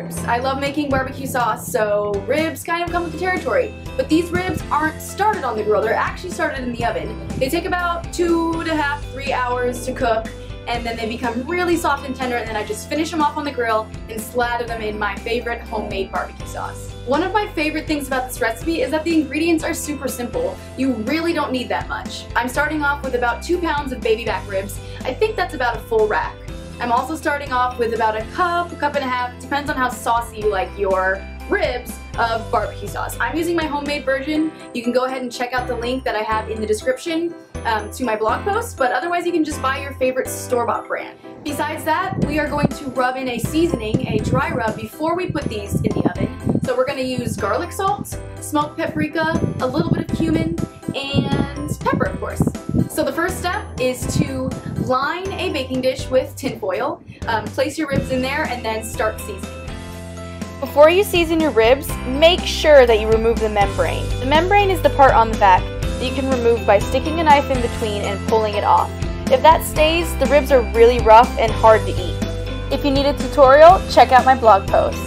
ribs. I love making barbecue sauce, so ribs kind of come with the territory. But these ribs aren't started on the grill, they're actually started in the oven. They take about 2.5 to 3 hours to cook, and then they become really soft and tender, and then I just finish them off on the grill and slather them in my favorite homemade barbecue sauce. One of my favorite things about this recipe is that the ingredients are super simple. You really don't need that much. I'm starting off with about 2 pounds of baby back ribs. I think that's about a full rack. I'm also starting off with about a cup and a half, depends on how saucy you like your ribs, of barbecue sauce. I'm using my homemade version. You can go ahead and check out the link that I have in the description to my blog post, but otherwise you can just buy your favorite store-bought brand. Besides that, we are going to rub in a seasoning, a dry rub, before we put these in the oven. So we're going to use garlic salt, smoked paprika, a little bit of cumin, and pepper, of course. So the first step is to line a baking dish with tin foil, place your ribs in there, and then start seasoning. Before you season your ribs, make sure that you remove the membrane. The membrane is the part on the back that you can remove by sticking a knife in between and pulling it off. If that stays, the ribs are really rough and hard to eat. If you need a tutorial, check out my blog post.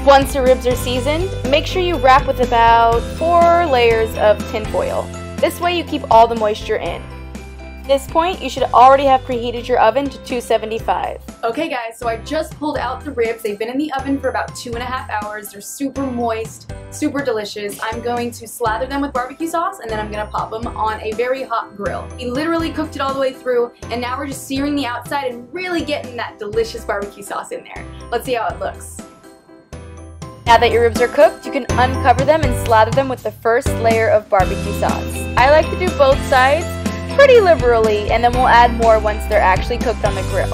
Once your ribs are seasoned, make sure you wrap with about 4 layers of tin foil. This way you keep all the moisture in. At this point, you should already have preheated your oven to 275. Okay guys, so I just pulled out the ribs. They've been in the oven for about 2.5 hours. They're super moist, super delicious. I'm going to slather them with barbecue sauce, and then I'm gonna pop them on a very hot grill. We literally cooked it all the way through, and now we're just searing the outside and really getting that delicious barbecue sauce in there. Let's see how it looks. Now that your ribs are cooked, you can uncover them and slather them with the first layer of barbecue sauce. I like to do both sides pretty liberally, and then we'll add more once they're actually cooked on the grill.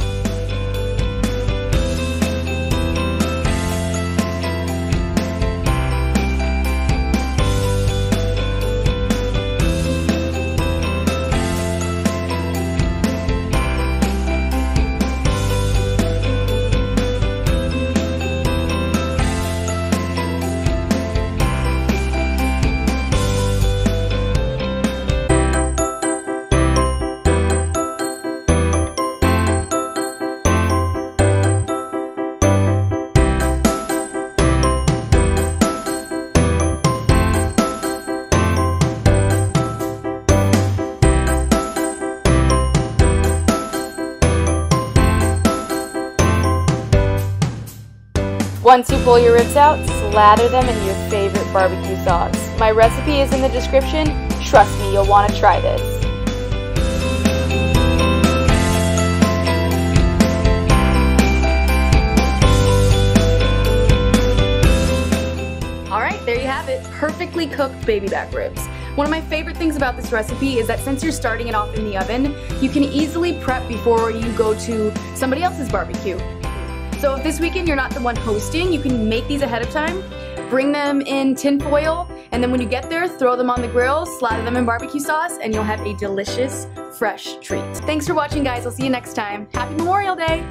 Once you pull your ribs out, slather them in your favorite barbecue sauce. My recipe is in the description. Trust me, you'll want to try this. Alright, there you have it. Perfectly cooked baby back ribs. One of my favorite things about this recipe is that since you're starting it off in the oven, you can easily prep before you go to somebody else's barbecue. So if this weekend you're not the one hosting, you can make these ahead of time, bring them in tin foil, and then when you get there, throw them on the grill, slather them in barbecue sauce, and you'll have a delicious, fresh treat. Thanks for watching, guys. I'll see you next time. Happy Memorial Day!